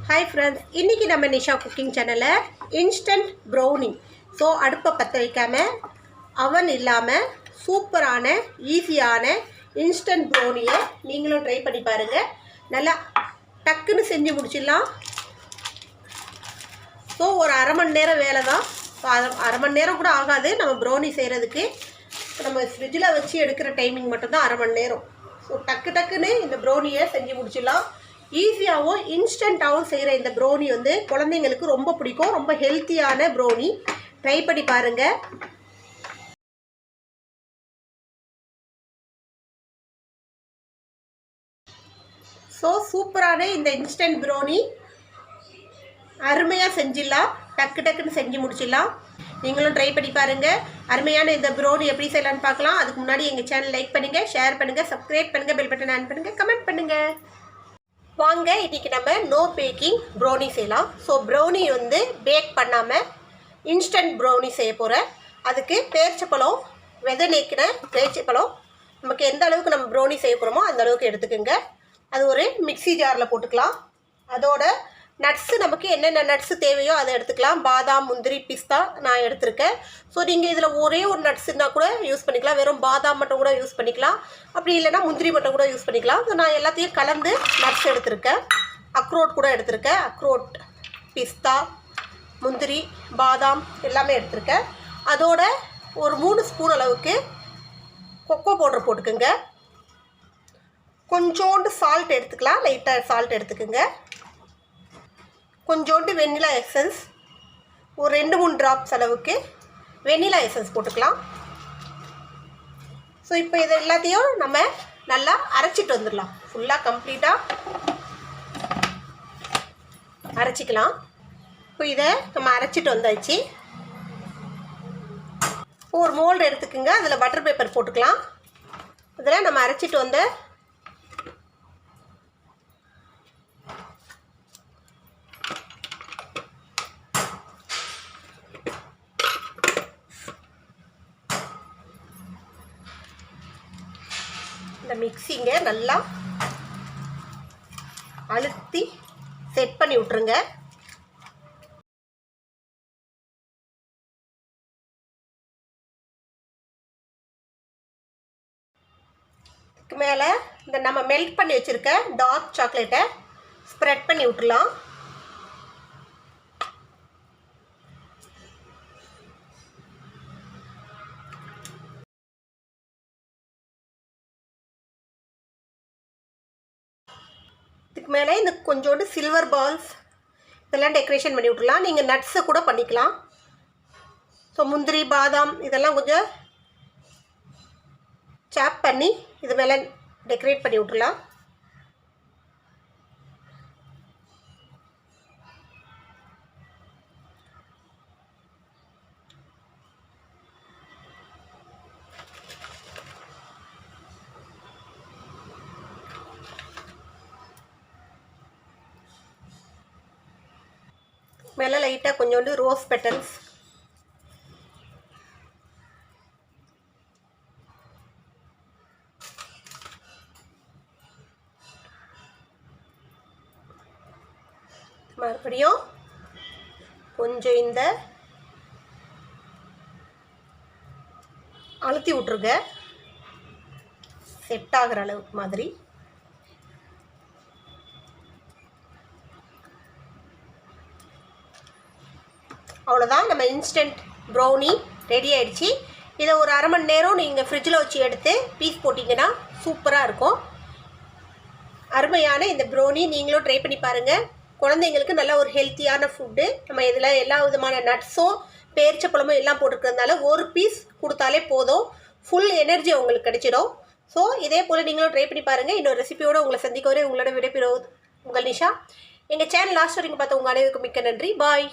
Hi friends, இன்னைக்கு நம்ம Nisha cooking சேனல்ல இன்ஸ்டன்ட் ப்ரௌனி. ஸோ அடுப்பை பற்ற வைக்காமல் அவன் இல்லாமல் சூப்பரான ஈஸியான இன்ஸ்டன்ட் ப்ரௌனியை நீங்களும் ட்ரை பண்ணி பாருங்கள். நல்லா டக்குன்னு செஞ்சு முடிச்சிடலாம். ஸோ ஒரு அரை மணி நேரம் வேலை தான். அரை மணி நேரம் கூட ஆகாது நம்ம ப்ரௌனி செய்கிறதுக்கு. நம்ம ஃப்ரிட்ஜில் வச்சு எடுக்கிற டைமிங் மட்டும்தான் அரை மணி நேரம். ஸோ டக்குன்னு இந்த ப்ரௌனியை செஞ்சு முடிச்சிடலாம். ஈஸியாகவும் இன்ஸ்டண்ட்டாகவும் செய்கிற இந்த ப்ரௌனி வந்து குழந்தைங்களுக்கு ரொம்ப பிடிக்கும். ரொம்ப ஹெல்த்தியான ப்ரௌனி. ட்ரை பண்ணி பாருங்கள். ஸோ சூப்பரான இந்த இன்ஸ்டன்ட் ப்ரௌனி அருமையாக செஞ்சிடலாம். டக்குன்னு செஞ்சு முடிச்சிடலாம். நீங்களும் ட்ரை பண்ணி பாருங்கள். அருமையான இந்த ப்ரௌனி எப்படி செய்யலான்னு பார்க்கலாம். அதுக்கு முன்னாடி எங்கள் சேனல் லைக் பண்ணுங்கள், ஷேர் பண்ணுங்கள், சப்ஸ்கிரைப் பண்ணுங்கள், பெல் பட்டன் ஆன் பண்ணுங்கள், கமெண்ட் பண்ணுங்கள். வாங்க இன்றைக்கி நம்ம நோ பேக்கிங் ப்ரௌனி செய்யலாம். ஸோ ப்ரௌனி வந்து பேக் பண்ணாமல் இன்ஸ்டன்ட் ப்ரௌனி செய்ய போகிறேன். அதுக்கு பேரிச்சப்பழம், விதை நீக்கின பேரிச்சப்பழம் நமக்கு எந்த அளவுக்கு நம்ம ப்ரௌனி செய்ய போகிறோமோ அந்த அளவுக்கு எடுத்துக்கோங்க. அது ஒரு மிக்ஸி ஜாரில் போட்டுக்கலாம். அதோட நட்ஸு நமக்கு என்னென்ன நட்ஸு தேவையோ அதை எடுத்துக்கலாம். பாதாம், முந்திரி, பிஸ்தா நான் எடுத்திருக்கேன். ஸோ நீங்கள் இதில் ஒரே ஒரு நட்ஸுன்னா கூட யூஸ் பண்ணிக்கலாம். வெறும் பாதாம் மட்டும் கூட யூஸ் பண்ணிக்கலாம். அப்படி இல்லைன்னா முந்திரி மட்டும் கூட யூஸ் பண்ணிக்கலாம். ஸோ நான் எல்லாத்தையும் கலந்து நட்ஸ் எடுத்திருக்கேன். அக்ரோட் கூட எடுத்திருக்கேன். அக்ரோட், பிஸ்தா, முந்திரி, பாதாம் எல்லாமே எடுத்திருக்கேன். அதோட ஒரு 3 ஸ்பூன் அளவுக்கு கொக்கோ பவுடர் போட்டுக்கோங்க. கொஞ்சோண்டு சால்ட் எடுத்துக்கலாம். லைட்டாக சால்ட் எடுத்துக்கோங்க. கொஞ்சோண்டு வெண்ணிலா எசன்ஸ், ஒரு 2-3 ட்ராப்ஸ் அளவுக்கு வெண்ணிலா எசன்ஸ் போட்டுக்கலாம். ஸோ இப்போ இது எல்லாத்தையும் நம்ம நல்லா அரைச்சிட்டு வந்துடலாம். ஃபுல்லாக கம்ப்ளீட்டாக அரைச்சிக்கலாம். இப்போ இதை நம்ம அரைச்சிட்டு வந்தாச்சு. ஒரு மோல்டு எடுத்துக்கோங்க. அதில் பட்டர் பேப்பர் போட்டுக்கலாம். அதில் நம்ம அரைச்சிட்டு வந்த இந்த மிக்ஸிங்க நல்லா அழுத்தி செட் பண்ணி விட்டுருங்க. இதுக்கு மேலே இந்த நம்ம மெல்ட் பண்ணி வச்சுருக்க டார்க் சாக்லேட்டை ஸ்ப்ரெட் பண்ணி விட்டுலாம். இதுக்கு மேலே இந்த கொஞ்சோண்டு சில்வர் பால்ஸ் இதெல்லாம் டெக்கரேஷன் பண்ணி விட்டுலாம். நீங்கள் நட்ஸை கூட பண்ணிக்கலாம். ஸோ முந்திரி, பாதாம் இதெல்லாம் கொஞ்சம் சாப் பண்ணி இது மேலே டெக்கரேட் பண்ணி விட்டுலாம். மேலே லைட்டாக கொஞ்சோண்டு ரோஸ் பெட்டல்ஸ், மறுபடியும் கொஞ்சம் இந்த அழுத்தி விட்ருங்க செட் ஆகிற அளவுக்கு மாதிரி. அவ்வளோதான், நம்ம இன்ஸ்டன்ட் ப்ரௌனி ரெடி ஆகிடுச்சு. இதை ஒரு அரை மணி நேரம் நீங்கள் ஃப்ரிட்ஜில் வச்சு எடுத்து பீஸ் போட்டிங்கன்னா சூப்பராக இருக்கும். அருமையான இந்த ப்ரௌனி நீங்களும் ட்ரை பண்ணி பாருங்கள். குழந்தைங்களுக்கு நல்ல ஒரு ஹெல்த்தியான ஃபுட்டு. நம்ம இதில் எல்லா விதமான நட்ஸும் பேரிச்சப்பழமும் எல்லாம் போட்டுருக்கிறதுனால ஒரு பீஸ் கொடுத்தாலே போதும். ஃபுல் எனர்ஜி உங்களுக்கு கிடைச்சிடும். ஸோ இதே போல் நீங்களும் ட்ரை பண்ணி பாருங்கள். இன்னொரு ரெசிபியோடு உங்களை சந்திக்க வரை உங்களோட விடைபெறுவது உங்கள் நிஷா. எங்கள் சேனல் லாஸ்ட் வரைக்கும் பார்த்து உங்கள் அனைவருக்கும் மிக்க நன்றி. பாய்.